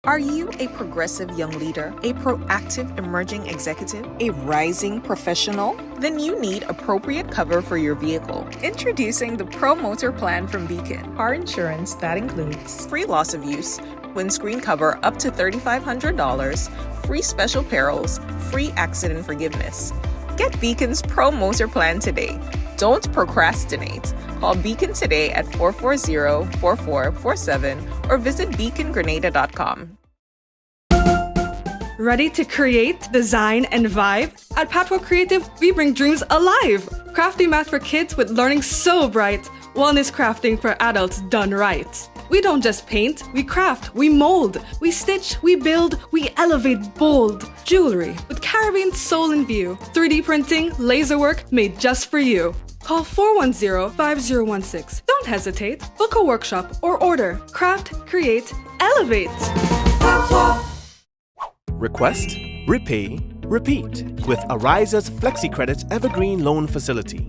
Are you a progressive young leader, a proactive emerging executive, a rising professional? Then you need appropriate cover for your vehicle. Introducing the Pro Motor Plan from Beacon. Car insurance that includes free loss of use, windscreen cover up to $3,500, free special perils, free accident forgiveness. Get Beacon's Pro Motor Plan today. Don't procrastinate. Call Beacon today at 440-4447 or visit beacongrenada.com. Ready to create, design, and vibe? At Patwell Creative, we bring dreams alive. Crafty math for kids with learning so bright. Wellness crafting for adults done right. We don't just paint, we craft, we mold, we stitch, we build, we elevate bold. Jewelry with Caribbean soul in view. 3D printing, laser work made just for you. Call 410-5016. Don't hesitate. Book a workshop or order. Craft, create, elevate. Request, repay, repeat with Ariza's FlexiCredit Evergreen Loan Facility.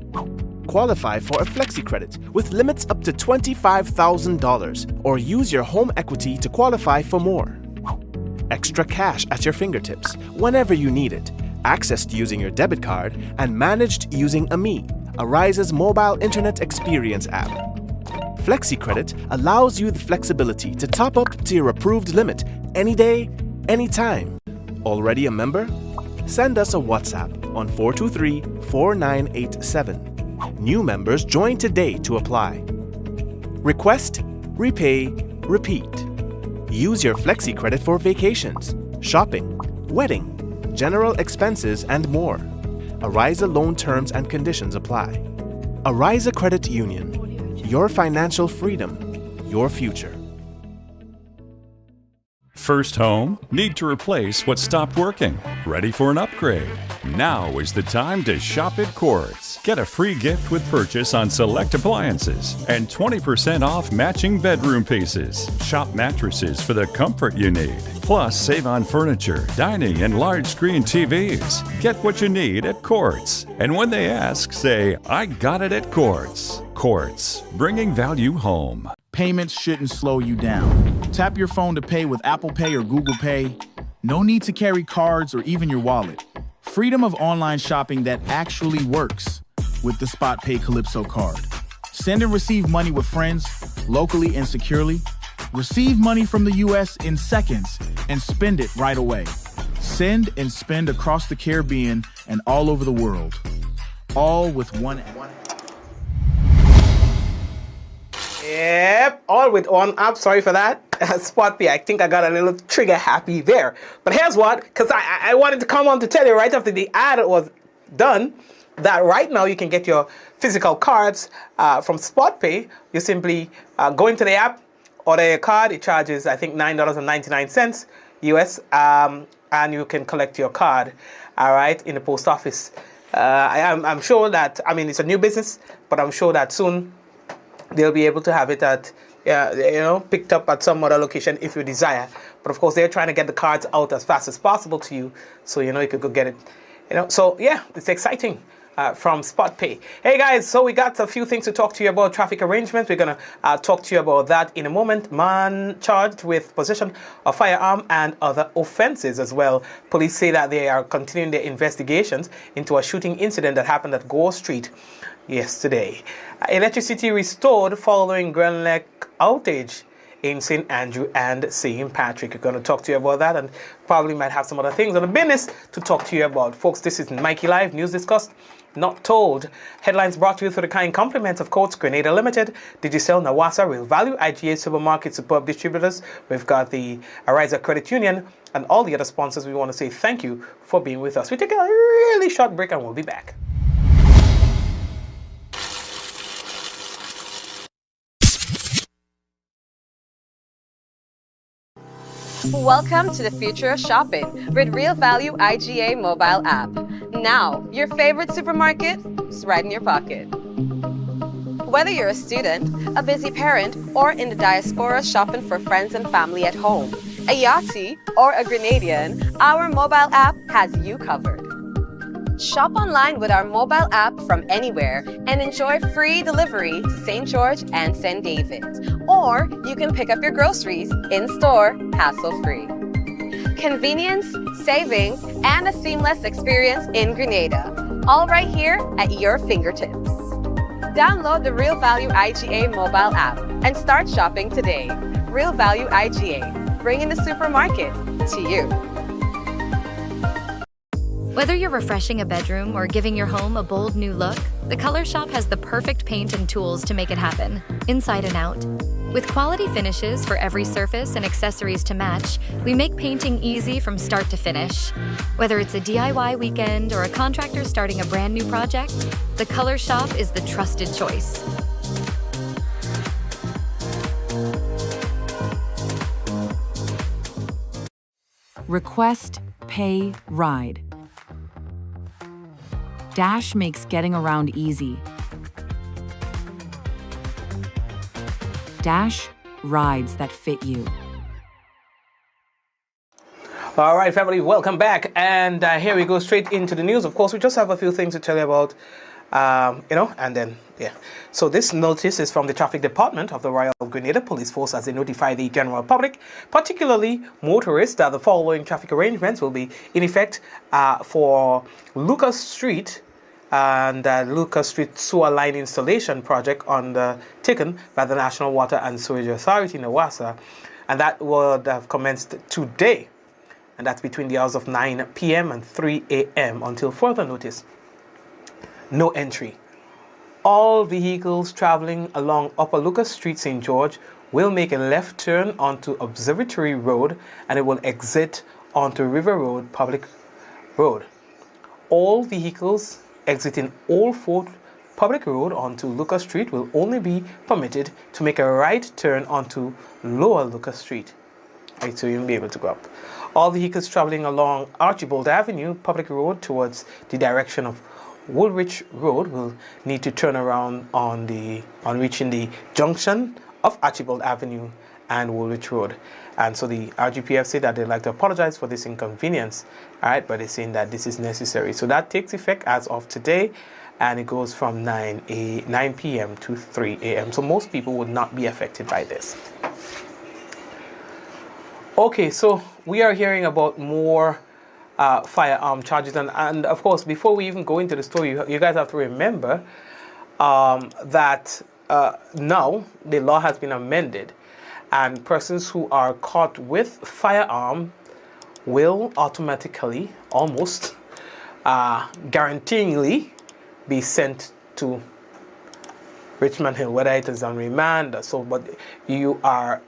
Qualify for a FlexiCredit with limits up to $25,000 or use your home equity to qualify for more. Extra cash at your fingertips whenever you need it, accessed using your debit card and managed using AMI, Ariza's mobile internet experience app. FlexiCredit allows you the flexibility to top up to your approved limit any day, anytime. Already a member? Send us a WhatsApp on 423-4987. New members join today to apply. Request, repay, repeat. Use your FlexiCredit for vacations, shopping, wedding, general expenses, and more. Ariza loan terms and conditions apply. Ariza Credit Union. Your financial freedom, your future. First home? Need to replace what stopped working? Ready for an upgrade? Now is the time to shop at Quartz. Get a free gift with purchase on select appliances and 20% off matching bedroom pieces. Shop mattresses for the comfort you need. Plus, save on furniture, dining, and large screen TVs. Get what you need at Quartz. And when they ask, say, I got it at Quartz. Quartz, bringing value home. Payments shouldn't slow you down. Tap your phone to pay with Apple Pay or Google Pay. No need to carry cards or even your wallet. Freedom of online shopping that actually works with the Spot Pay Calypso card. Send and receive money with friends, locally and securely. Receive money from the U.S. in seconds and spend it right away. Send and spend across the Caribbean and all over the world. All with one app. Yep, all with one app. Sorry for that. Spot Pay. I think I got a little trigger happy there. But here's what, because I wanted to come on to tell you right after the ad was done that right now you can get your physical cards from Spot Pay. You simply go into the app, order your card. It charges, I think, $9.99 US, and you can collect your card, all right, in the post office. I'm sure that, I mean, it's a new business, but I'm sure that soon they'll be able to have it at, picked up at some other location if you desire. But of course, they're trying to get the cards out as fast as possible to you, so you could go get it. So yeah, it's exciting from Spot Pay. Hey guys, so we got a few things to talk to you about. Traffic arrangements. We're gonna talk to you about that in a moment. Man charged with possession of firearm and other offenses as well. Police say that they are continuing their investigations into a shooting incident that happened at Gore Street yesterday. Electricity restored following Grand Lake outage in St. Andrew and St. Patrick. We're going to talk to you about that and probably might have some other things on the business to talk to you about. Folks, this is Mikey Live, news discussed, not told. Headlines brought to you through the kind compliments of Coats Grenada Limited, Digicel, Nawasa, Real Value, IGA Supermarket, Superb Distributors. We've got the Ariza Credit Union and all the other sponsors. We want to say thank you for being with us. We take a really short break and we'll be back. Welcome to the future of shopping with Real Value IGA mobile app. Now, your favorite supermarket is right in your pocket. Whether you're a student, a busy parent, or in the diaspora shopping for friends and family at home, a Yachty or a Grenadian, our mobile app has you covered. Shop online with our mobile app from anywhere and enjoy free delivery to St. George and St. David. Or you can pick up your groceries in-store, hassle-free. Convenience, savings, and a seamless experience in Grenada. All right here at your fingertips. Download the Real Value IGA mobile app and start shopping today. Real Value IGA, bringing the supermarket to you. Whether you're refreshing a bedroom or giving your home a bold new look, the Color Shop has the perfect paint and tools to make it happen, inside and out. With quality finishes for every surface and accessories to match, we make painting easy from start to finish. Whether it's a DIY weekend or a contractor starting a brand new project, the Color Shop is the trusted choice. Request, pay, ride. Dash makes getting around easy. Dash, rides that fit you. All right, family, welcome back. And here we go straight into the news. Of course, we just have a few things to tell you about, and then, yeah. So this notice is from the Traffic Department of the Royal Grenada Police Force as they notify the general public, particularly motorists, that the following traffic arrangements will be in effect for Lucas Street and Lucas Street sewer line installation project taken by the National Water and Sewage Authority, NWASA, and that would have commenced today, and that's between the hours of 9 p.m. and 3 a.m. until further notice. No entry. All vehicles traveling along Upper Lucas Street, St. George, will make a left turn onto Observatory Road, and it will exit onto River Road, Public Road. All vehicles exiting Old Fort Public Road onto Lucas Street will only be permitted to make a right turn onto Lower Lucas Street. Right, so you'll be able to go up. All vehicles traveling along Archibald Avenue, Public Road towards the direction of Woolwich Road will need to turn around on reaching the junction of Archibald Avenue and Woolwich Road. And so the RGPF said that they'd like to apologize for this inconvenience, all right, but they're saying that this is necessary. So that takes effect as of today, and it goes from 9 p.m. to 3 a.m. So most people would not be affected by this. Okay, so we are hearing about more firearm charges, and of course, before we even go into the story, you guys have to remember that now the law has been amended, and persons who are caught with firearm will automatically, almost guaranteeingly, be sent to Richmond Hill, whether it is on remand or so, but you are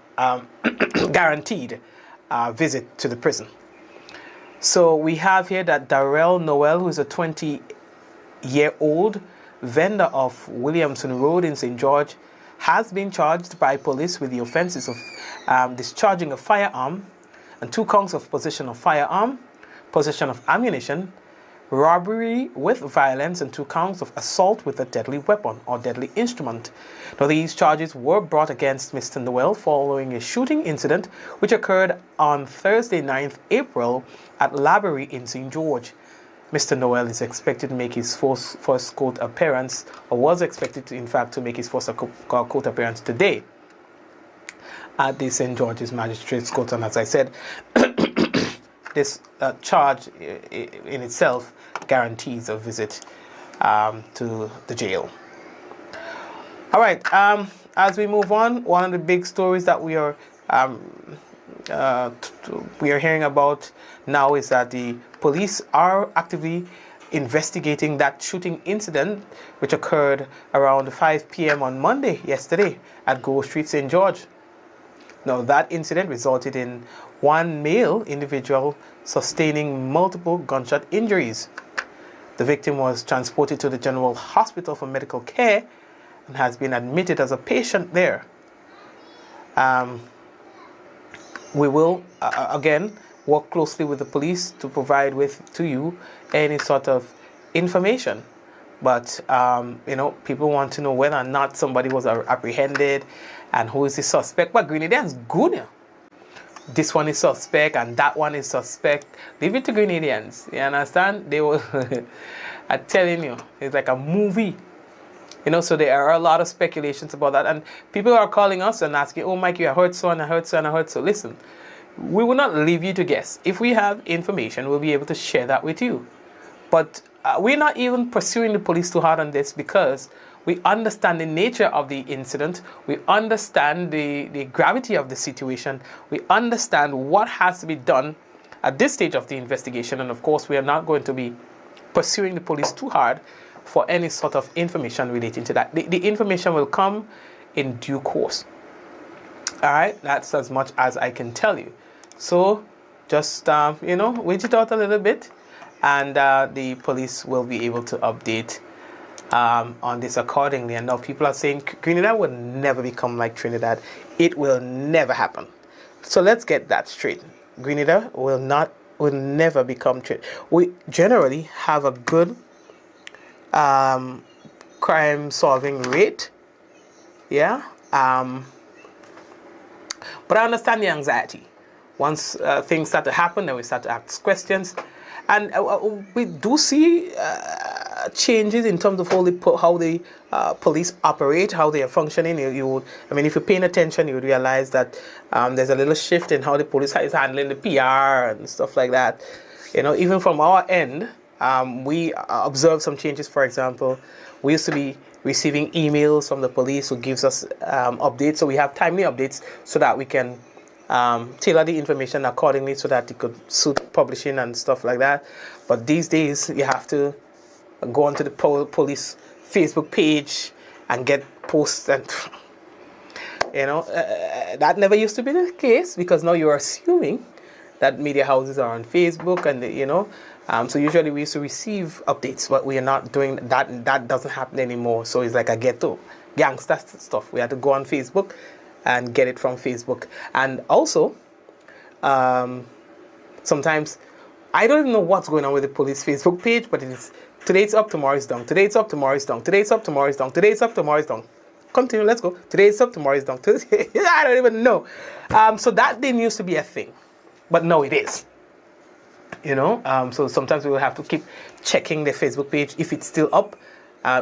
guaranteed a visit to the prison. So we have here that Darrell Noel, who is a 20-year-old vendor of Williamson Road in St. George, has been charged by police with the offenses of discharging a firearm and 2 counts of possession of firearm, possession of ammunition, robbery with violence, and 2 counts of assault with a deadly weapon or deadly instrument. Now, these charges were brought against Mr. Noel following a shooting incident which occurred on Thursday, 9th April at Laborie in St. George. Mr. Noel is expected to make his first court appearance, or was expected to, in fact, to make his first court appearance today at the St. George's Magistrates Court. And as I said, this charge in itself guarantees a visit to the jail. All right, as we move on, one of the big stories that we are hearing about now is that the police are actively investigating that shooting incident which occurred around 5 p.m. on Monday, yesterday, at Grove Street, St. George. Now, that incident resulted in one male individual sustaining multiple gunshot injuries. The victim was transported to the General Hospital for medical care and has been admitted as a patient there. We will, again, work closely with the police to provide to you any sort of information. But, people want to know whether or not somebody was apprehended and who is the suspect. But Grenadians good. this one is suspect and that one is suspect. Leave it to Grenadians. You understand? They will. I'm telling you, it's like a movie. You know, so there are a lot of speculations about that. And people are calling us and asking, oh, Mikey, I heard so and I heard so and I heard so. Listen, we will not leave you to guess. If we have information, we'll be able to share that with you. But we're not even pursuing the police too hard on this because we understand the nature of the incident. We understand the gravity of the situation. We understand what has to be done at this stage of the investigation. And of course, we are not going to be pursuing the police too hard for any sort of information relating to that. The information will come in due course. All right, that's as much as I can tell you. So just, wait it out a little bit, and the police will be able to update on this accordingly. And now people are saying Trinidad will never become like Trinidad. It will never happen. So let's get that straight. Trinidad will never become Trinidad. We generally have a good crime solving rate. Yeah. But I understand the anxiety. Once things start to happen, then we start to ask questions. And we do see changes in terms of how the police operate, how they are functioning. If you're paying attention, you would realize that there's a little shift in how the police is handling the PR and stuff like that. You know, even from our end, we observed some changes. For example, we used to be receiving emails from the police who gives us updates. So we have timely updates so that we can tailor the information accordingly so that it could suit publishing and stuff like that. But these days, you have to go onto the police Facebook page and get posts, and that never used to be the case, because now you're assuming that media houses are on Facebook, and so usually we used to receive updates, but we are not doing that. That doesn't happen anymore. So it's like a ghetto gangster stuff. We had to go on Facebook and get it from Facebook. And also, sometimes I don't even know what's going on with the police Facebook page, but it is today it's up, tomorrow it's down. Today it's up, tomorrow it's down. Today it's up, tomorrow it's down. Today it's up, tomorrow it's down. Continue, let's go. Today it's up, tomorrow it's down. I don't even know. So that didn't used to be a thing, but now it is. So sometimes we will have to keep checking the Facebook page if it's still up,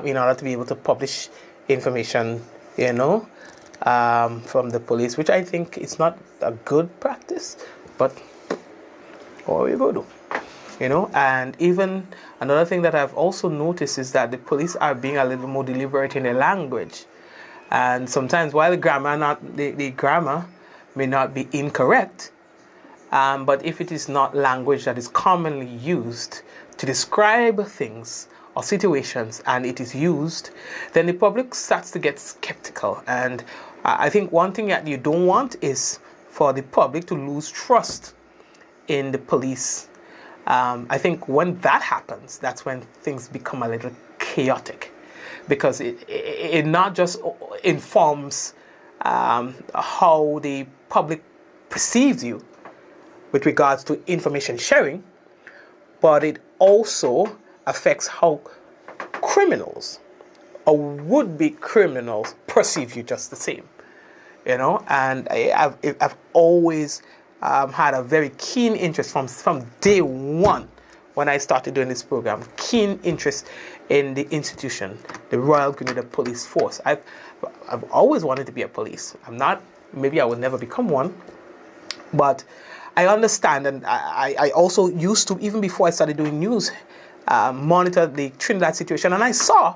in order to be able to publish information, from the police, which I think is not a good practice, but what are we going to do? And even another thing that I've also noticed is that the police are being a little more deliberate in their language. And sometimes while the grammar may not be incorrect, but if it is not language that is commonly used to describe things or situations, and it is used, then the public starts to get skeptical. And I think one thing that you don't want is for the public to lose trust in the police. I think when that happens, that's when things become a little chaotic, because it not just informs how the public perceives you with regards to information sharing, but it also affects how criminals or would-be criminals perceive you just the same. And I've always had a very keen interest from day one when I started doing this program, keen interest in the institution, the Royal Grenada Police Force. I've always wanted to be a police. Maybe I will never become one, but I understand, and I also used to, even before I started doing news, monitor the Trinidad situation, and I saw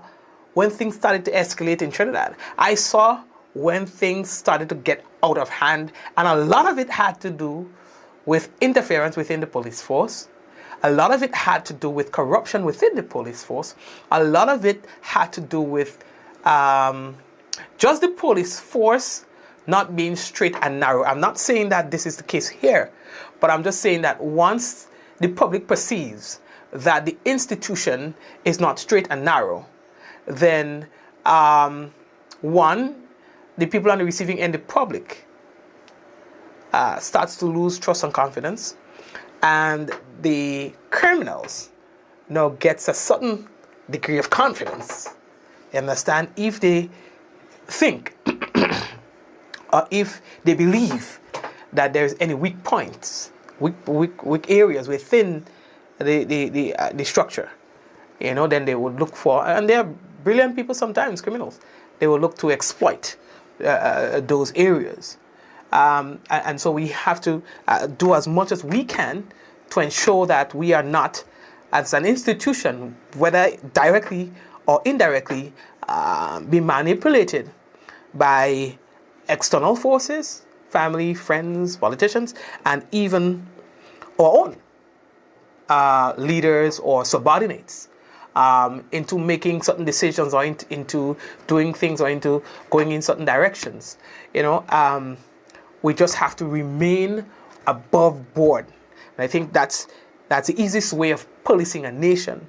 when things started to escalate in Trinidad. I saw when things started to get out of hand, and a lot of it had to do with interference within the police force. A lot of it had to do with corruption within the police force. A lot of it had to do with just the police force not being straight and narrow. I'm not saying that this is the case here, but I'm just saying that once the public perceives that the institution is not straight and narrow, then the people on the receiving end, the public, starts to lose trust and confidence, and the criminals now gets a certain degree of confidence. You understand? If they think or if they believe that there's any weak points, weak areas within the structure, then they would look for, and they're brilliant people sometimes, criminals. They will look to exploit those areas. And so we have to do as much as we can to ensure that we are not, as an institution, whether directly or indirectly, be manipulated by external forces, family, friends, politicians, and even our own leaders or subordinates into making certain decisions or into doing things or into going in certain directions. We just have to remain above board. And I think that's the easiest way of policing a nation,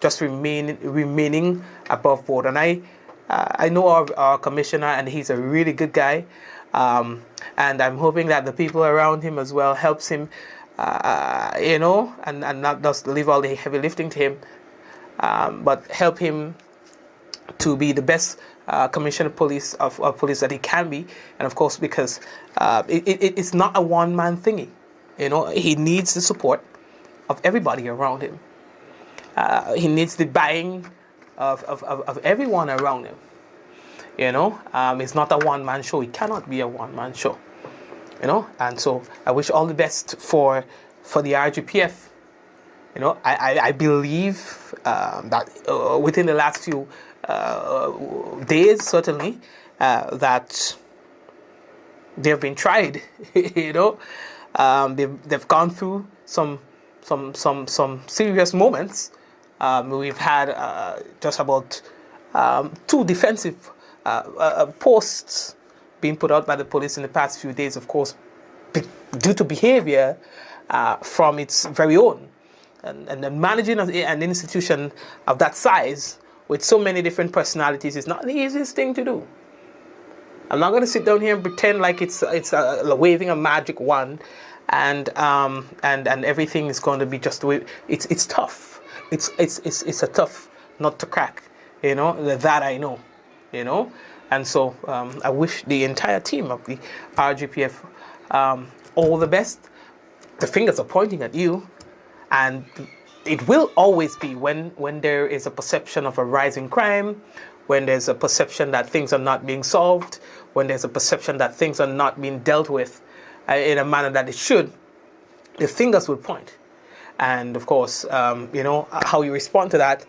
just remaining above board. And I know our commissioner, and he's a really good guy. And I'm hoping that the people around him as well helps him, and not just leave all the heavy lifting to him, but help him to be the best commissioner of police that he can be. And of course, because it's not a one-man thingy. He needs the support of everybody around him. He needs the buying of everyone around him. It's not a one-man show. It cannot be a one-man show. And so I wish all the best for the RGPF. I believe that within the last few days, certainly, that they've been tried. They've gone through some serious moments. We've had just about 2 defensive posts being put out by the police in the past few days, of course, due to behavior from its very own. And managing an institution of that size with so many different personalities is not the easiest thing to do. I'm not going to sit down here and pretend like it's waving a magic wand and everything is going to be just the way. It's tough. It's a tough nut to crack. That I know. And so I wish the entire team of the RGPF all the best. The fingers are pointing at you. And it will always be when there is a perception of a rising crime, when there's a perception that things are not being solved, when there's a perception that things are not being dealt with in a manner that it should, the fingers will point. And of course, how you respond to that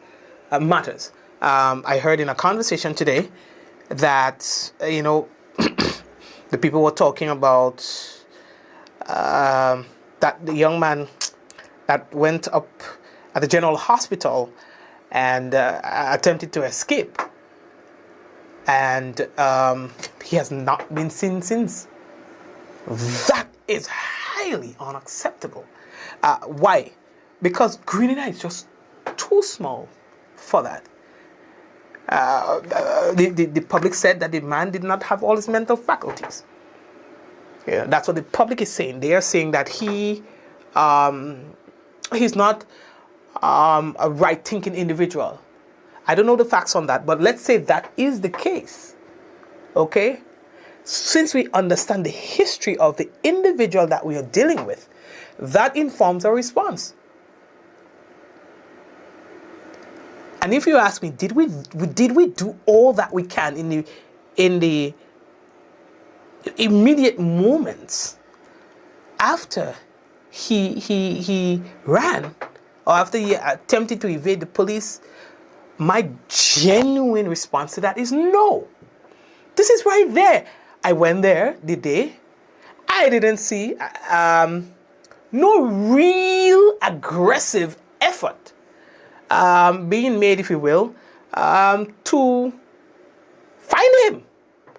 matters. I heard in a conversation today that, the people were talking about that the young man that went up at the General Hospital and attempted to escape. And he has not been seen since. That is highly unacceptable. Why? Because Grenada is just too small for that. The public said that the man did not have all his mental faculties. Yeah, that's what the public is saying. They are saying that he's not a right-thinking individual. I don't know the facts on that, but let's say that is the case. Okay? Since we understand the history of the individual that we are dealing with, that informs our response. And if you ask me, did we do all that we can in the immediate moments after he ran, or after he attempted to evade the police? My genuine response to that is no. This is right there. I went there the day. I didn't see no real aggressive effort being made, if you will, to find him.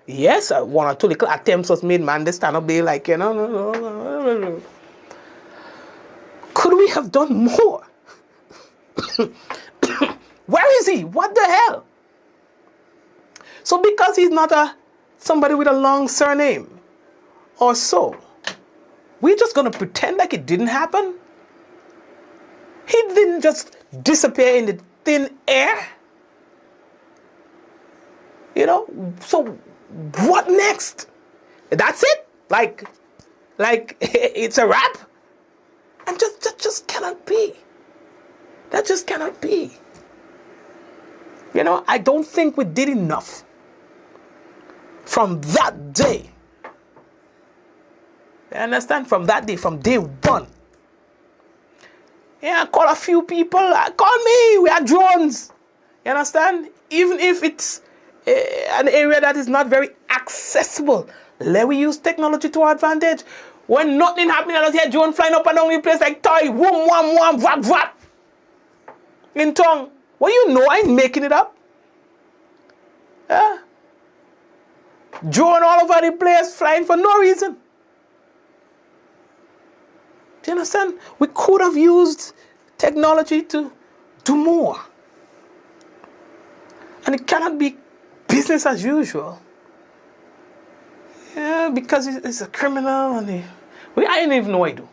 Yes, one or two little attempts was made, man. They stand up, they like, no. Could we have done more? Where is he? What the hell? So because he's not somebody with a long surname or so, we're just going to pretend like it didn't happen? He didn't just disappear in the thin air. So what next? That's it? Like, like it's a wrap. And that just cannot be. That just cannot be. You know, I don't think we did enough from that day. You understand? From that day, from day one. Yeah, call a few people. Call me. We are drones. You understand? Even if it's an area that is not very accessible, let we use technology to our advantage. When nothing happening, I don't hear drone flying up and down the place like toy. Whoom, wham, wham, whap, whap. In tongue. Well, you know, I ain't making it up. Yeah. Drone all over the place, flying for no reason. Do you understand? We could have used technology to do more. And it cannot be business as usual. Yeah, because it's a criminal and I don't even know what I do.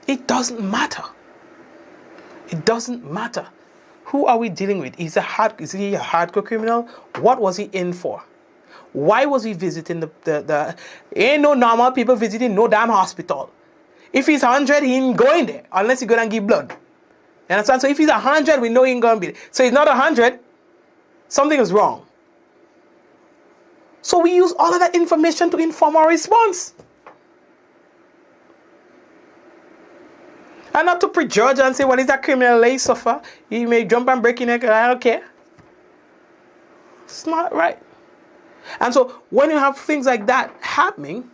It doesn't matter. It doesn't matter. Who are we dealing with? Is he a hardcore criminal? What was he in for? Why was he visiting the ain't no normal people visiting no damn hospital. If he's 100, he ain't going there unless he go and give blood. You understand? So if he's 100, we know he ain't going to be there. So he's not 100, something is wrong. So we use all of that information to inform our response. And not to prejudge and say, well, he's a criminal, let him suffer. He may jump and break your neck, I don't care. It's not right. And so when you have things like that happening,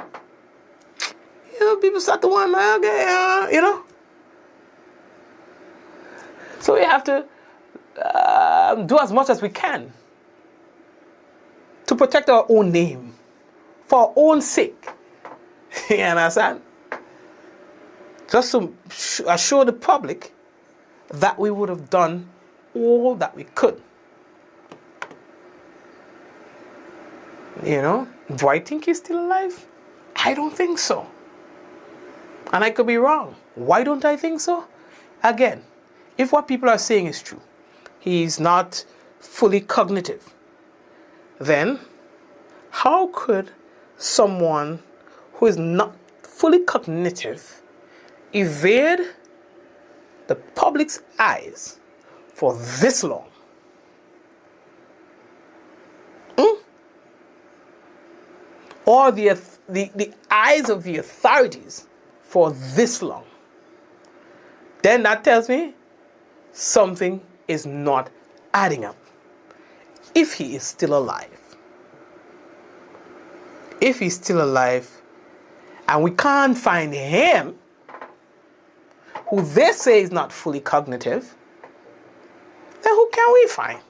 you know, people start to wonder, okay, you know. So we have to do as much as we can to protect our own name, for our own sake. You understand? Just to assure the public that we would have done all that we could. You know, do I think he's still alive? I don't think so. And I could be wrong. Why don't I think so? Again, if what people are saying is true, he's not fully cognitive, then how could someone who is not fully cognitive evade the public's eyes for this long? Or the eyes of the authorities for this long? Then that tells me something is not adding up. If he is still alive. If he's still alive and we can't find him, who they say is not fully cognitive, then who can we find?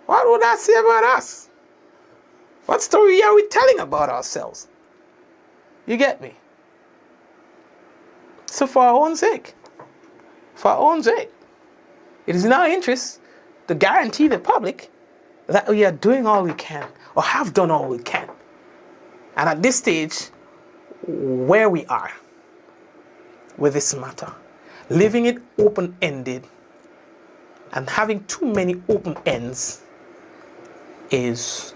What would that say about us? What story are we telling about ourselves? You get me? So for our own sake, it is in our interest to guarantee the public that we are doing all we can, or have done all we can. And at this stage, where we are with this matter, leaving it open-ended and having too many open ends is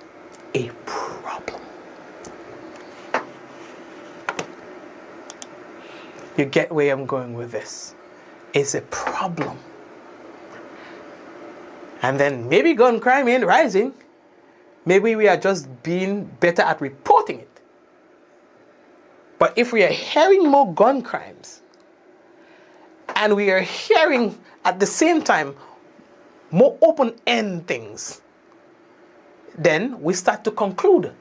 a problem. You get where I'm going with this? It's a problem. And then maybe gun crime ain't rising. Maybe we are just being better at reporting it. But if we are hearing more gun crimes, and we are hearing at the same time more open-end things, then we start to conclude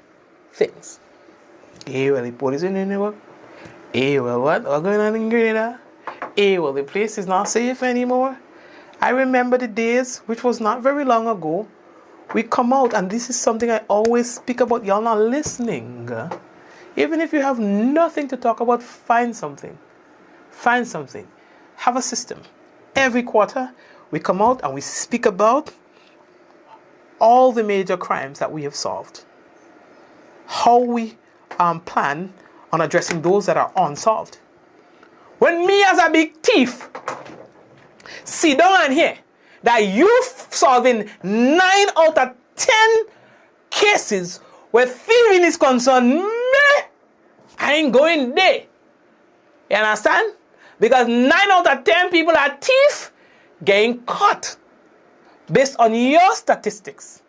things. Hey, well, the police in the work. Hey, well, what's going on in Grenada? Hey, well, the place is not safe anymore. I remember the days, which was not very long ago, we come out, and this is something I always speak about. Y'all not listening. Even if you have nothing to talk about, find something. Find something. Have a system. Every quarter, we come out and we speak about all the major crimes that we have solved. How we plan on addressing those that are unsolved. When me as a big thief sit down and hear that you solving 9 out of 10 cases where thieving is concerned, I I ain't going there. You understand? Because 9 out of 10 people are thief getting caught based on your statistics.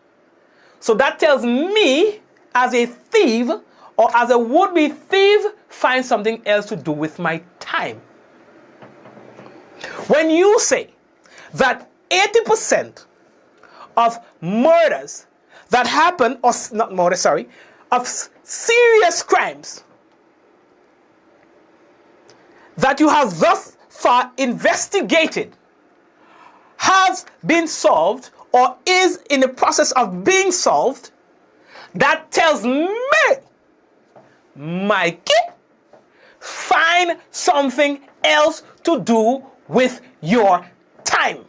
So that tells me, as a thief or as a would-be thief, find something else to do with my time. When you say that 80% of murders that happen, or not murders, sorry, of serious crimes that you have thus far investigated has been solved or is in the process of being solved, that tells me, Mikey, find something else to do with your time.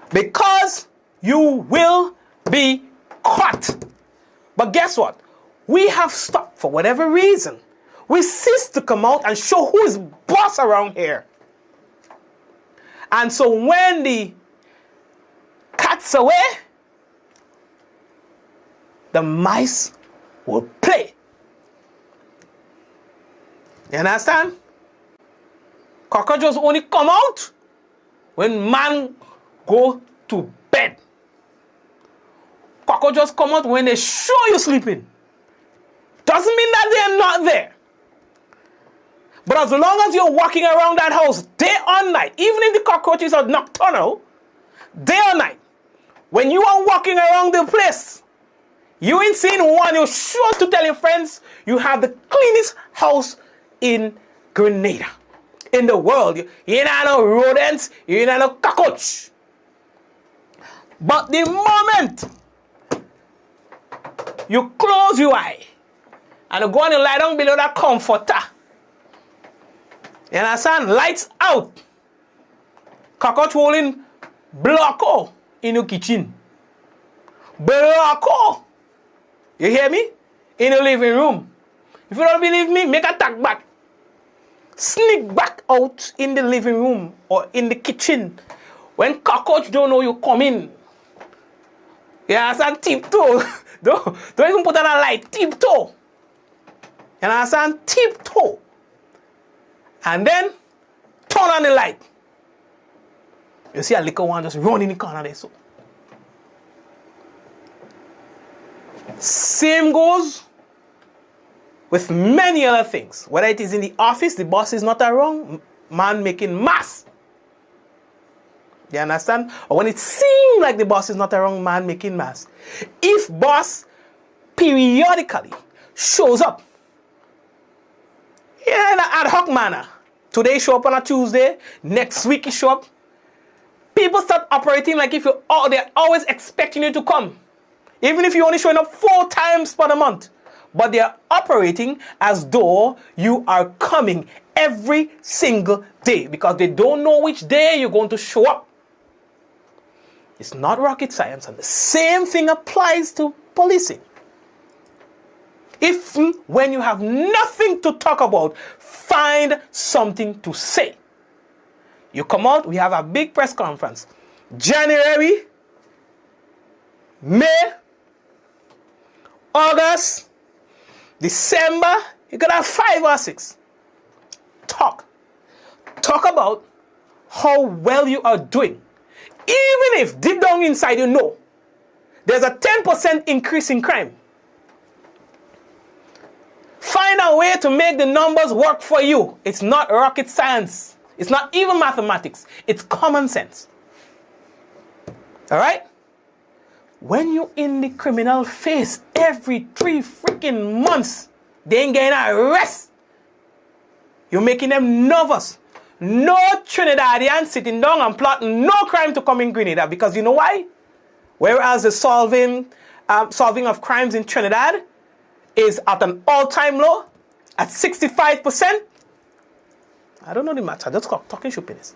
Because you will be caught. But guess what? We have stopped for whatever reason. We cease to come out and show who is boss around here. And so when the cat's away, the mice will play. You understand? Cockroaches only come out when man go to bed. Cockroaches come out when they show you sleeping. Doesn't mean that they're not there. But as long as you're walking around that house day or night, even if the cockroaches are nocturnal, day or night, when you are walking around the place, you ain't seen one, you're sure to tell your friends you have the cleanest house in Grenada, in the world. You ain't had no rodents, you ain't had no cockroach. But the moment you close your eye and you go and lie down below that comforter, you understand? Lights out. Cockroach rolling blocko in your kitchen. Blocko. You hear me? In the living room. If you don't believe me, make a tag back. Sneak back out in the living room or in the kitchen. When cockroach don't know you come in. You understand? Tiptoe. don't even put on a light. Tiptoe. You understand? Tiptoe. And then turn on the light. You see a little one just run in the corner there. So same goes with many other things. Whether it is in the office, the boss is not around, man making mess. You understand? Or when it seems like the boss is not around, man making mess. If boss periodically shows up in an ad hoc manner, today show up on a Tuesday, next week you show up, people start operating like if they're always expecting you to come. Even if you're only showing up 4 times per month. But they're operating as though you are coming every single day because they don't know which day you're going to show up. It's not rocket science, and the same thing applies to policing. If when you have nothing to talk about, find something to say. You come out, we have a big press conference. January, May, August, December, you could have 5 or 6. Talk about how well you are doing. Even if deep down inside you know there's a 10% increase in crime. Find a way to make the numbers work for you. It's not rocket science. It's not even mathematics. It's common sense. All right? When you're in the criminal face every 3 freaking months, they ain't getting a rest. You're making them nervous. No Trinidadian sitting down and plotting no crime to come in Grenada, because you know why? Whereas the solving of crimes in Trinidad is at an all-time low, at 65%. I don't know the matter, just talking stupidness.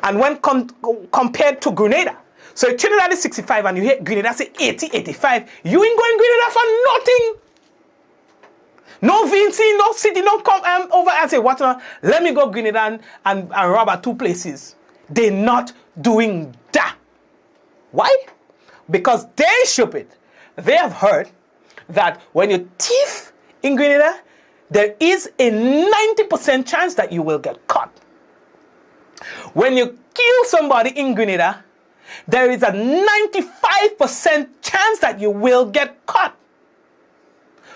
And when compared to Grenada, so if Trinidad is 65 and you hear Grenada say 80, 85, you ain't going Grenada for nothing. No Vinci, no city, no come over and say, what? Let me go Grenada and rob at 2 places. They're not doing that. Why? Because they're stupid. They have heard that when you thief in Grenada, there is a 90% chance that you will get caught. When you kill somebody in Grenada, there is a 95% chance that you will get caught.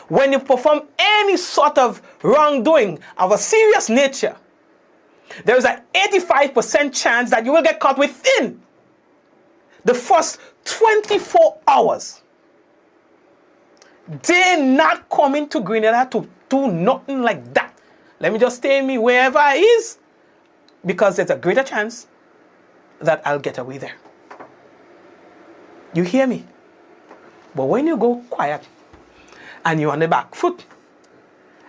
When you perform any sort of wrongdoing of a serious nature, there is an 85% chance that you will get caught within the first 24 hours. They're not coming to Grenada to do nothing like that. Let me just stay me wherever I is, because there's a greater chance that I'll get away there. You hear me? But when you go quiet and you're on the back foot,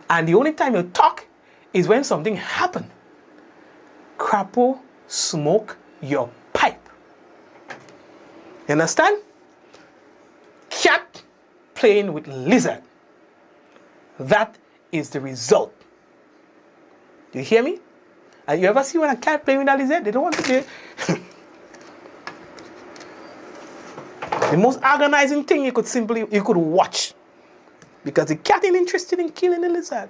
and the only time you talk is when something happened, crapo smoke your pipe. You understand? Cat playing with lizard. That is the result. You hear me? And you ever see when a cat playing with a lizard? They don't want to play. The most agonizing thing you could watch, because the cat ain't interested in killing the lizard.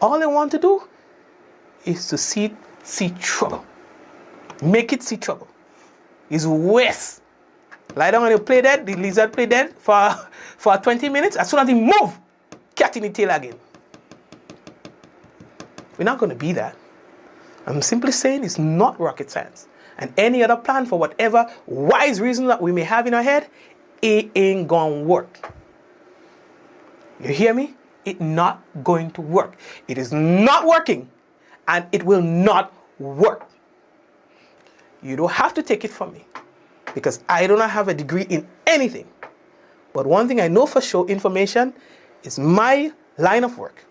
All they want to do is to see trouble. Make it see trouble. It's worse. Lie down and you play dead, the lizard play dead for 20 minutes. As soon as he move, cat in the tail again. We're not going to be that. I'm simply saying it's not rocket science. And any other plan for whatever wise reason that we may have in our head, it ain't gonna work. You hear me? It's not going to work. It is not working, and it will not work. You don't have to take it from me, because I do not have a degree in anything. But one thing I know for sure, information is my line of work,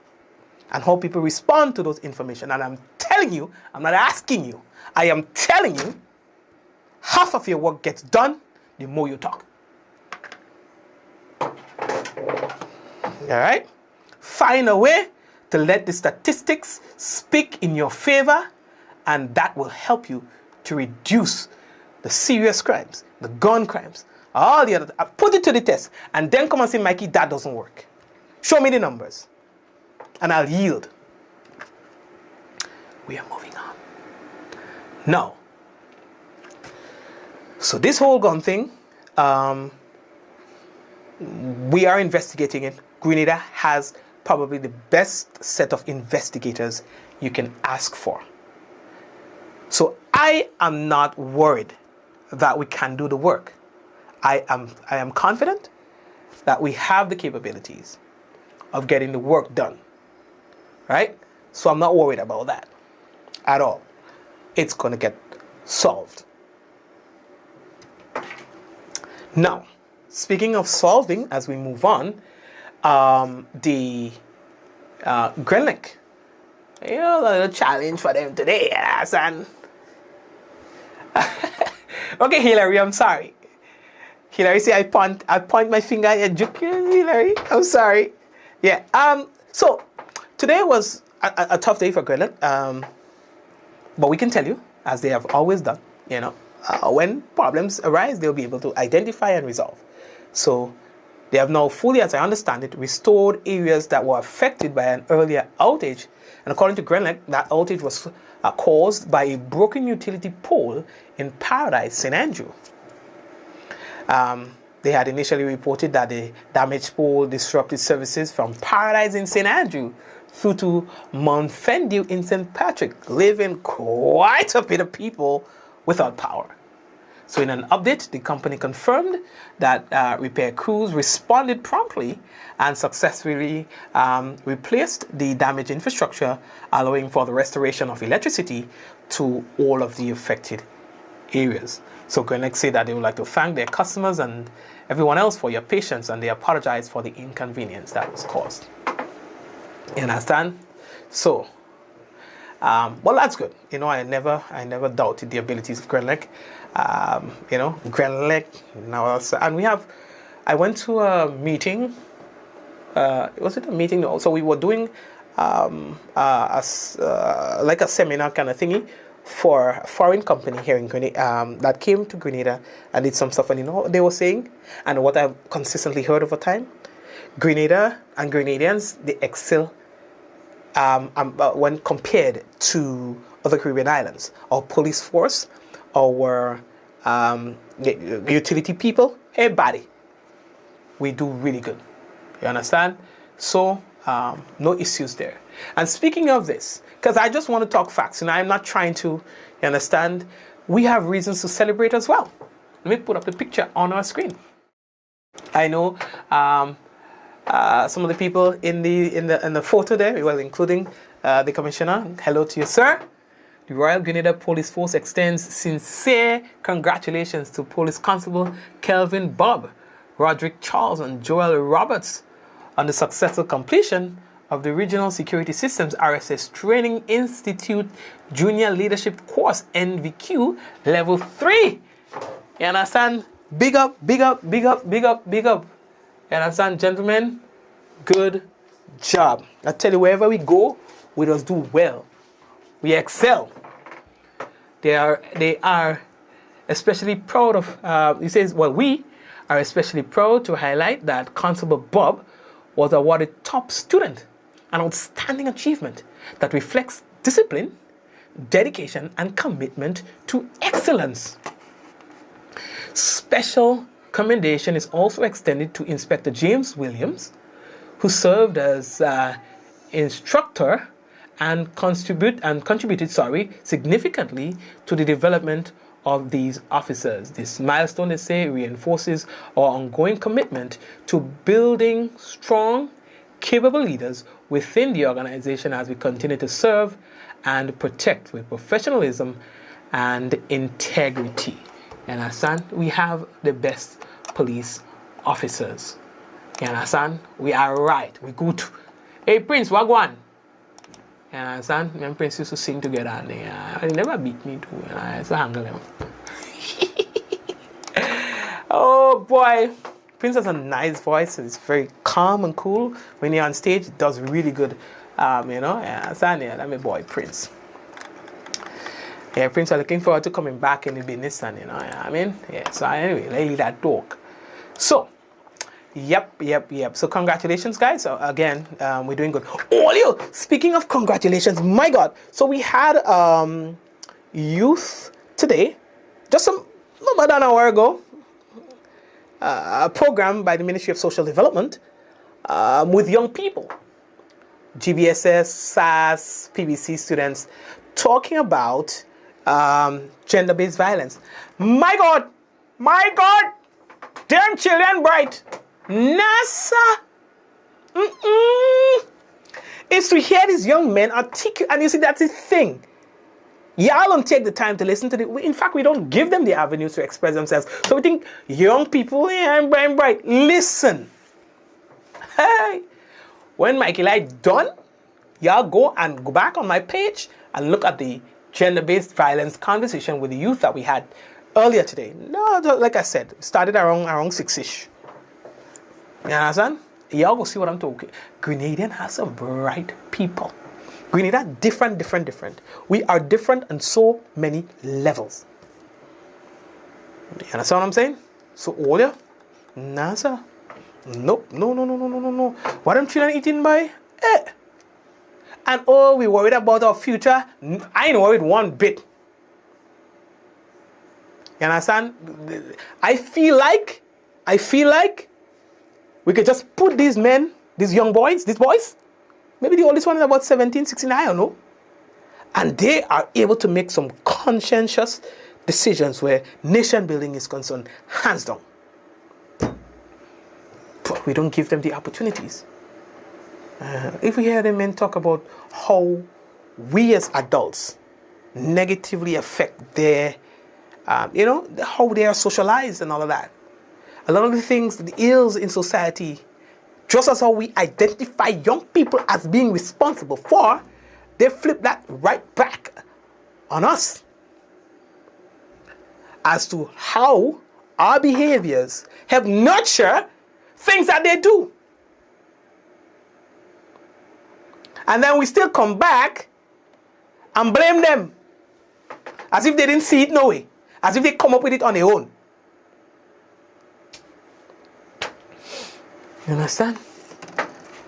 and how people respond to those information. And I'm telling you, I'm not asking you, I am telling you, half of your work gets done the more you talk. All right? Find a way to let the statistics speak in your favor, and that will help you to reduce the serious crimes, the gun crimes, all the other. Put it to the test, and then come and say, Mikey, that doesn't work. Show me the numbers, and I'll yield. We are moving on. Now, so this whole gun thing, we are investigating it. Grenada has probably the best set of investigators you can ask for. So I am not worried that we can do the work. I am confident that we have the capabilities of getting the work done. Right? So I'm not worried about that at all. It's going to get solved. Now, speaking of solving, as we move on, the Grenlick, a little challenge for them today, son. Okay, Hillary, I'm sorry. Hillary, see, I point my finger at you, Hillary. I'm sorry. Yeah. So today was a tough day for Grenlick, but we can tell you, as they have always done, when problems arise, they'll be able to identify and resolve. So they have now fully, as I understand it, restored areas that were affected by an earlier outage. And according to Grenlick, that outage was caused by a broken utility pole in Paradise, St. Andrew. They had initially reported that the damaged pole disrupted services from Paradise in St. Andrew through to Mount Fendew in St. Patrick, leaving quite a bit of people without power. So in an update, the company confirmed that repair crews responded promptly and successfully replaced the damaged infrastructure, allowing for the restoration of electricity to all of the affected areas. So Grenlick said that they would like to thank their customers and everyone else for your patience, and they apologize for the inconvenience that was caused. You understand? So, well, that's good. I never doubted the abilities of Grenlick. Grenlick. And I went to a meeting. Was it a meeting? So we were doing like a seminar kind of thingy for a foreign company here in Grenada that came to Grenada and did some stuff. And they were saying, and what I've consistently heard over time, Grenada and Grenadians, they excel when compared to other Caribbean islands. Our police force, our utility people, everybody, we do really good. You understand? So, no issues there. And speaking of this, because I just want to talk facts, and I'm not trying to, you understand, we have reasons to celebrate as well. Let me put up the picture on our screen. I know some of the people in the photo there, well, including the commissioner. Hello to you, sir. The Royal Grenada Police Force extends sincere congratulations to Police Constable Kelvin Bob, Roderick Charles, and Joel Roberts on the successful completion of the Regional Security Systems RSS Training Institute Junior Leadership Course NVQ Level 3. You understand? Big up, big up, big up, big up, big up. You understand, gentlemen? Good job. I tell you, wherever we go, we just do well. We excel. They are especially proud of, he says, well, we are especially proud to highlight that Constable Bob was awarded top student, an outstanding achievement that reflects discipline, dedication, and commitment to excellence. Special commendation is also extended to Inspector James Williams, who served as instructor and contributed significantly to the development of these officers. This milestone, they say, reinforces our ongoing commitment to building strong, capable leaders within the organization as we continue to serve and protect with professionalism and integrity. You understand? We have the best police officers. You understand? We are right. We good. Hey, Prince, Wagwan. You understand? Me and Prince used to sing together, and he never beat me too. I used to handle him. Oh boy, Prince has a nice voice. It's very calm and cool. When you're on stage, it does really good. You know, understand? Yeah, that's my boy Prince. Yeah, Prince, I'm looking forward to coming back in the business, and you know, I mean, yeah. So anyway, lately that talk. So. Yep. So congratulations, guys. So again, we're doing good. Oh, Leo, speaking of congratulations, my God. So we had youth today, just no more than an hour ago, a program by the Ministry of Social Development with young people, GBSS, SAS, PBC students, talking about gender-based violence. My God, damn children bright. NASA is to hear these young men articulate, and you see, that's the thing. Y'all don't take the time to listen to in fact, we don't give them the avenues to express themselves. So we think young people, I'm bright. Listen. Hey, when Mikey Light done, y'all go back on my page and look at the gender-based violence conversation with the youth that we had earlier today. No, like I said, started around 6-ish. You understand? Y'all go see what I'm talking. Grenadian has some bright people. Grenada, different. We are different on so many levels. You understand what I'm saying? So, Olia, NASA, nope, no. What am children eating by? And we worried about our future. I ain't worried one bit. You understand? I feel like we could just put these men, these boys, maybe the oldest one is about 17, 16, I don't know. And they are able to make some conscientious decisions where nation building is concerned, hands down. But we don't give them the opportunities. If we hear the men talk about how we as adults negatively affect their, how they are socialized and all of that. A lot of the things, the ills in society, just as how we identify young people as being responsible for, they flip that right back on us as to how our behaviors help nurture things that they do. And then we still come back and blame them as if they didn't see it no way, as if they come up with it on their own. You understand?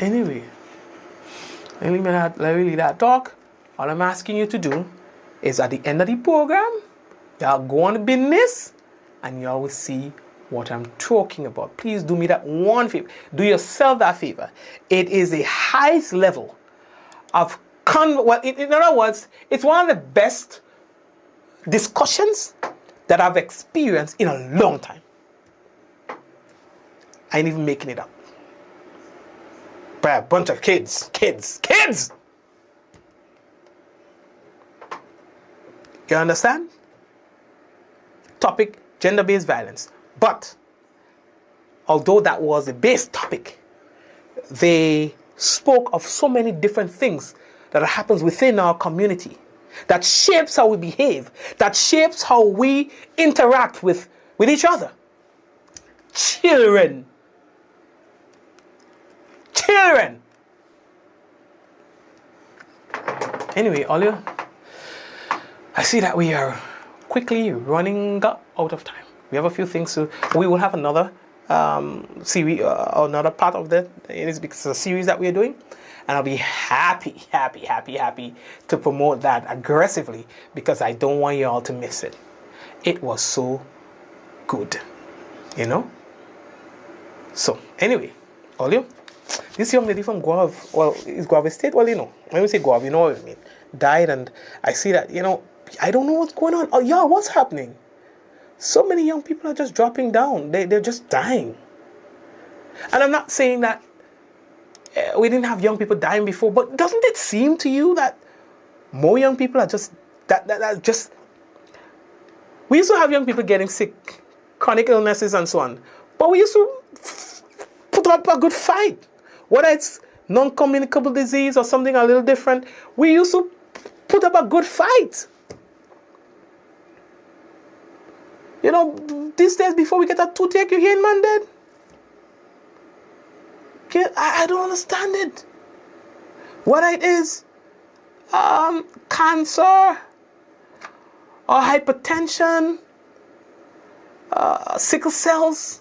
Anyway, let me leave that talk. All I'm asking you to do is at the end of the program, y'all go on the business and y'all will see what I'm talking about. Please do me that one favor. Do yourself that favor. It is the highest level of in other words, it's one of the best discussions that I've experienced in a long time. I ain't even making it up. By a bunch of kids. You understand? Topic, gender-based violence. But, although that was a base topic, they spoke of so many different things that happens within our community that shapes how we behave, that shapes how we interact with each other. Children. Anyway, Olio, I see that we are quickly running out of time. We have a few things to. We will have another series, another part of that. It is because it's a series that we are doing, and I'll be happy to promote that aggressively because I don't want you all to miss it. It was so good, you know. So anyway, Olio, this young lady from Guave, well, is Guave State? Well, you know, when we say Guave, you know what I mean. Died, and I see that, you know, I don't know what's going on. Oh, yeah, what's happening? So many young people are just dropping down. They're just dying. And I'm not saying that we didn't have young people dying before, but doesn't it seem to you that more young people are just, that just... We used to have young people getting sick, chronic illnesses and so on, but we used to put up a good fight. Whether it's non-communicable disease or something a little different, we used to put up a good fight. You know, these days before we get a toothache, you hear man dead. I don't understand it. Whether it is cancer or hypertension, sickle cells,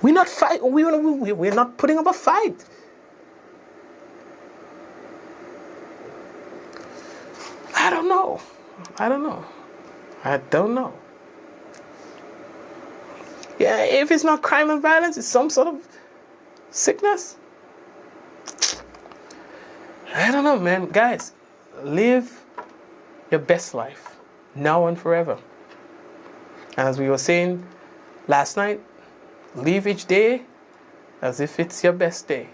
we're not fighting. We're not putting up a fight. I don't know. Yeah, if it's not crime and violence, it's some sort of sickness. I don't know, man. Guys, live your best life, now and forever. And as we were saying last night, live each day as if it's your best day.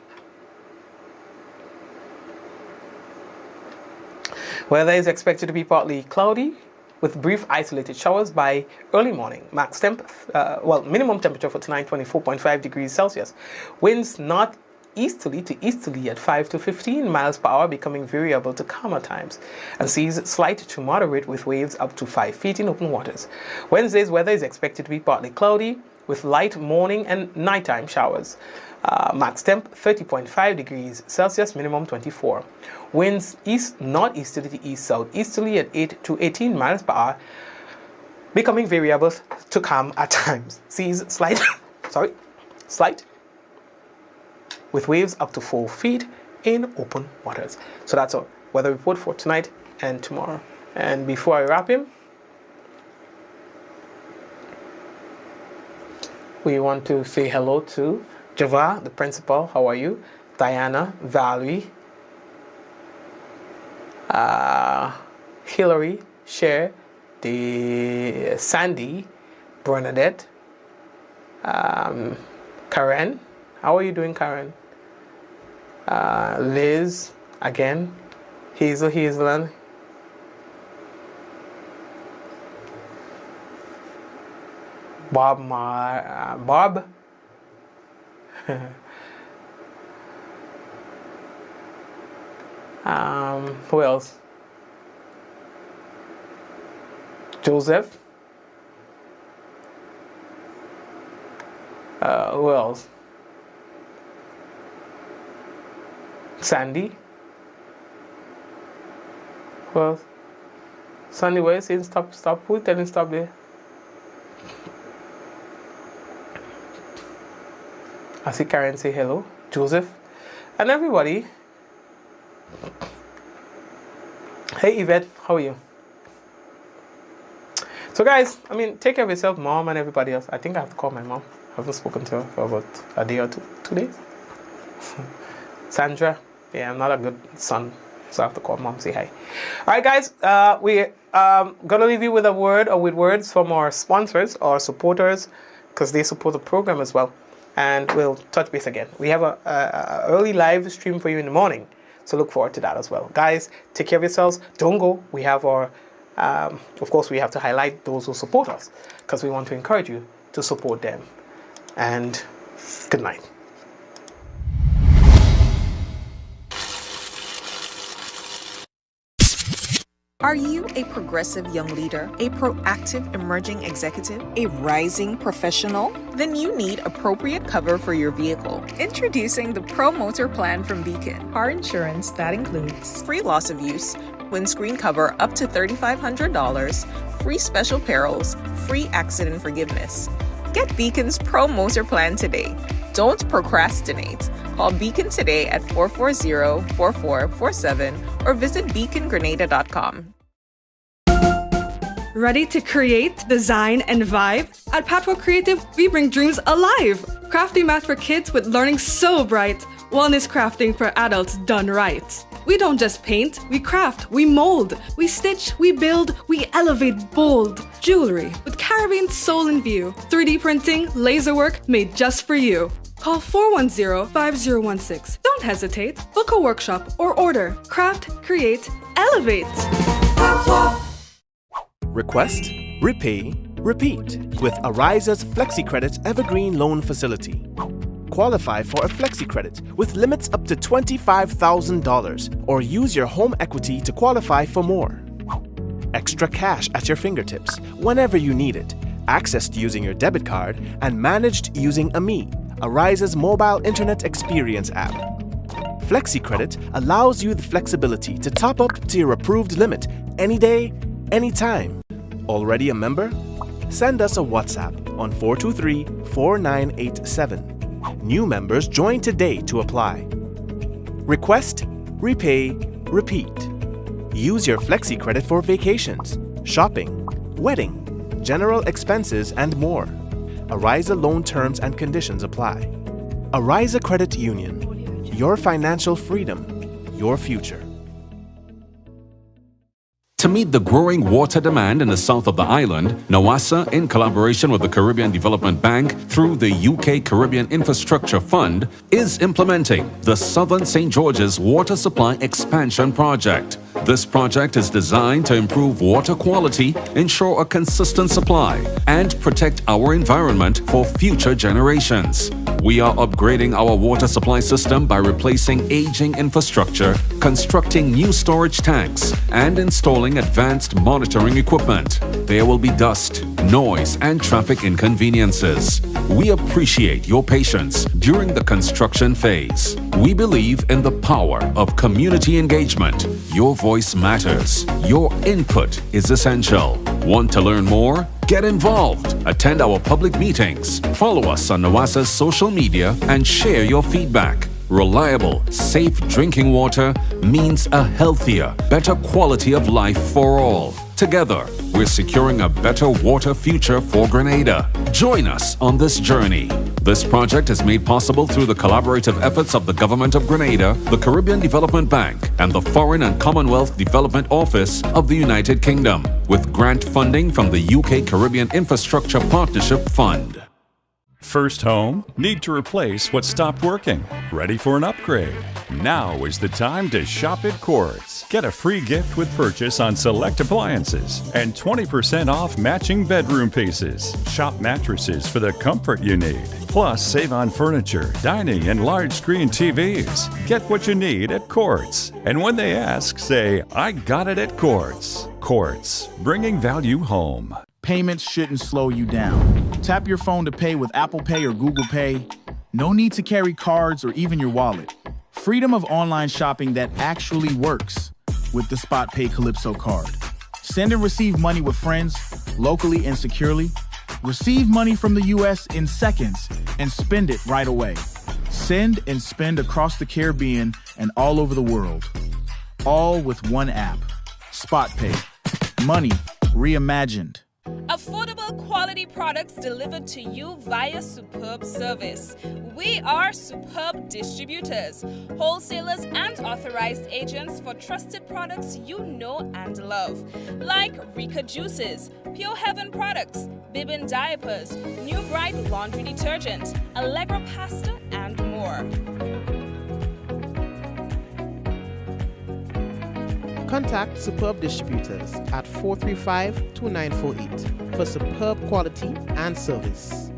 Weather is expected to be partly cloudy with brief isolated showers by early morning. Minimum temperature for tonight 24.5 degrees Celsius. Winds northeasterly to easterly at 5 to 15 miles per hour, becoming variable to calmer times, and seas slight to moderate with waves up to 5 feet in open waters. Wednesday's weather is expected to be partly cloudy with light morning and nighttime showers. Max temp 30.5 degrees Celsius, minimum 24. Winds east northeasterly to east southeasterly at 8 to 18 miles per hour, becoming variable to calm at times. Seas slight with waves up to 4 feet in open waters. So that's our weather report for tonight and tomorrow. And before I wrap him, we want to say hello to Java, the principal. How are you? Diana, Valerie, Hillary, Cher, Sandy, Bernadette, Karen. How are you doing, Karen? Liz, again, Hazel, Bob. Who else? Joseph. Who else? Sandy. Who else? Sandy, where is saying stop? Who is telling stop there? I see Karen say hello. Joseph. And everybody. Hey Yvette, how are you? So guys, take care of yourself, mom and everybody else. I think I have to call my mom. I haven't spoken to her for about a day or 2 days. Sandra, yeah, I'm not a good son, so I have to call mom, say hi. All right, guys, we're gonna leave you with a word or with words from our sponsors or supporters, because they support the program as well. And we'll touch base again. We have a early live stream for you in the morning, so look forward to that as well. Guys, take care of yourselves. Don't go. We have our, of course, we have to highlight those who support us, because we want to encourage you to support them. And good night. Are you a progressive young leader, a proactive emerging executive, a rising professional? Then you need appropriate cover for your vehicle. Introducing the Pro Motor Plan from Beacon. Car insurance that includes free loss of use, windscreen cover up to $3,500, free special perils, free accident forgiveness. Get Beacon's Pro Motor Plan today. Don't procrastinate. Call Beacon today at 440-4447 or visit beacongrenada.com. Ready to create, design, and vibe? At Patchwork Creative, we bring dreams alive. Crafty math for kids with learning so bright. Wellness crafting for adults done right. We don't just paint, we craft, we mold, we stitch, we build, we elevate bold. Jewelry with Caribbean soul in view. 3D printing, laser work made just for you. Call 410-5016. Don't hesitate. Book a workshop or order. Craft, create, elevate. Request, repay, repeat with Ariza's FlexiCredit Evergreen Loan Facility. Qualify for a FlexiCredit with limits up to $25,000 or use your home equity to qualify for more. Extra cash at your fingertips whenever you need it, accessed using your debit card and managed using AMI, Ariza's mobile internet experience app. FlexiCredit allows you the flexibility to top up to your approved limit any day, anytime. Already a member? Send us a WhatsApp on 423-4987. New members join today to apply. Request, repay, repeat. Use your FlexiCredit for vacations, shopping, wedding, general expenses, and more. Ariza loan terms and conditions apply. Ariza Credit Union. Your financial freedom, your future. To meet the growing water demand in the south of the island, NAWASA, in collaboration with the Caribbean Development Bank through the UK Caribbean Infrastructure Fund, is implementing the Southern St. George's Water Supply Expansion Project. This project is designed to improve water quality, ensure a consistent supply, and protect our environment for future generations. We are upgrading our water supply system by replacing aging infrastructure, constructing new storage tanks, and installing advanced monitoring equipment. There will be dust, noise, and traffic inconveniences. We appreciate your patience during the construction phase. We believe in the power of community engagement. Your voice matters. Your input is essential. Want to learn more? Get involved. Attend our public meetings. Follow us on NAWASA's social media and share your feedback. Reliable, safe drinking water means a healthier, better quality of life for all. Together, we're securing a better water future for Grenada. Join us on this journey. This project is made possible through the collaborative efforts of the Government of Grenada, the Caribbean Development Bank, and the Foreign and Commonwealth Development Office of the United Kingdom, with grant funding from the UK Caribbean Infrastructure Partnership Fund. First home? Need to replace what stopped working? Ready for an upgrade? Now is the time to shop at Quartz. Get a free gift with purchase on select appliances and 20% off matching bedroom pieces. Shop mattresses for the comfort you need. Plus, save on furniture, dining, and large screen TVs. Get what you need at Quartz. And when they ask, say, I got it at Quartz. Quartz, bringing value home. Payments shouldn't slow you down. Tap your phone to pay with Apple Pay or Google Pay. No need to carry cards or even your wallet. Freedom of online shopping that actually works with the Spot Pay Calypso card. Send and receive money with friends, locally and securely. Receive money from the US in seconds and spend it right away. Send and spend across the Caribbean and all over the world. All with one app. SpotPay. Money reimagined. Affordable quality products delivered to you via superb service. We are Superb Distributors, wholesalers and authorized agents for trusted products you know and love, like Rika Juices, Pure Heaven products, Bibin diapers, New Bright laundry detergent, Allegra pasta, and more. Contact Superb Distributors at 435-2948 for superb quality and service.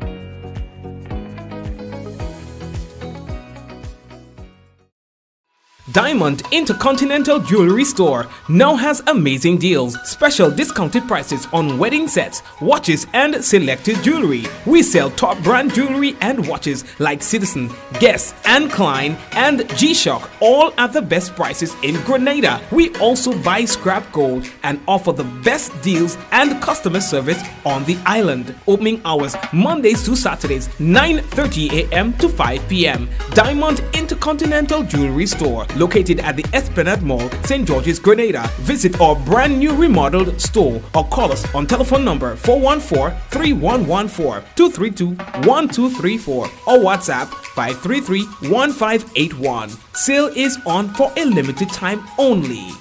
Diamond Intercontinental Jewelry Store now has amazing deals, special discounted prices on wedding sets, watches, and selected jewelry. We sell top brand jewelry and watches like Citizen, Guess, and Klein, and G-Shock, all at the best prices in Grenada. We also buy scrap gold and offer the best deals and customer service on the island. Opening hours Mondays to Saturdays, 9:30 a.m. to 5 p.m. Diamond Intercontinental Jewelry Store, located at the Esplanade Mall, St. George's, Grenada. Visit our brand new remodeled store or call us on telephone number 414-3114, 232-1234 or WhatsApp 533-1581. Sale is on for a limited time only.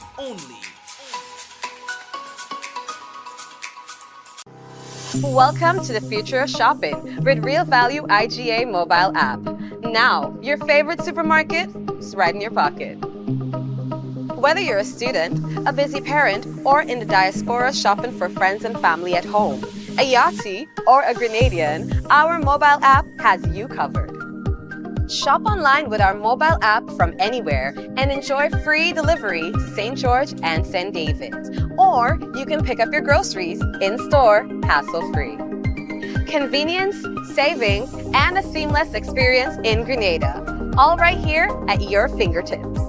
Welcome to the future of shopping with Real Value IGA mobile app. Now, your favorite supermarket is right in your pocket. Whether you're a student, a busy parent, or in the diaspora shopping for friends and family at home, a Yachty, or a Grenadian, our mobile app has you covered. Shop online with our mobile app from anywhere and enjoy free delivery to St. George and St. David. Or you can pick up your groceries in-store, hassle-free. Convenience, savings, and a seamless experience in Grenada. All right here at your fingertips.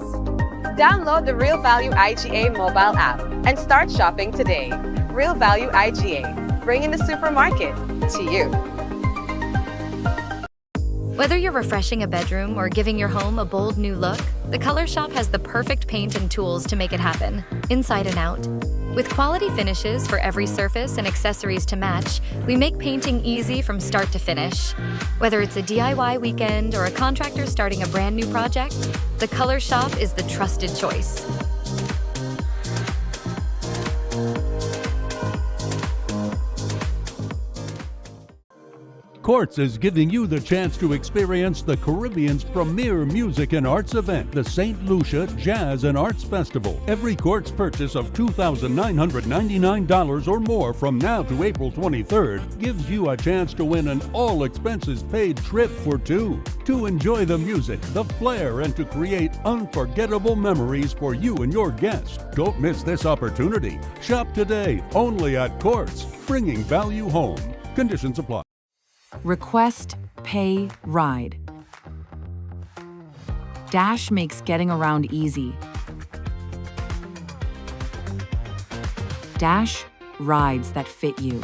Download the Real Value IGA mobile app and start shopping today. Real Value IGA, bringing the supermarket to you. Whether you're refreshing a bedroom or giving your home a bold new look, the Color Shop has the perfect paint and tools to make it happen, inside and out. With quality finishes for every surface and accessories to match, we make painting easy from start to finish. Whether it's a DIY weekend or a contractor starting a brand new project, the Color Shop is the trusted choice. Courts is giving you the chance to experience the Caribbean's premier music and arts event, the St. Lucia Jazz and Arts Festival. Every Courts purchase of $2,999 or more from now to April 23rd gives you a chance to win an all-expenses-paid trip for two. To enjoy the music, the flair, and to create unforgettable memories for you and your guests. Don't miss this opportunity. Shop today, only at Courts, bringing value home. Conditions apply. Request, pay, ride. Dash makes getting around easy. Dash, rides that fit you.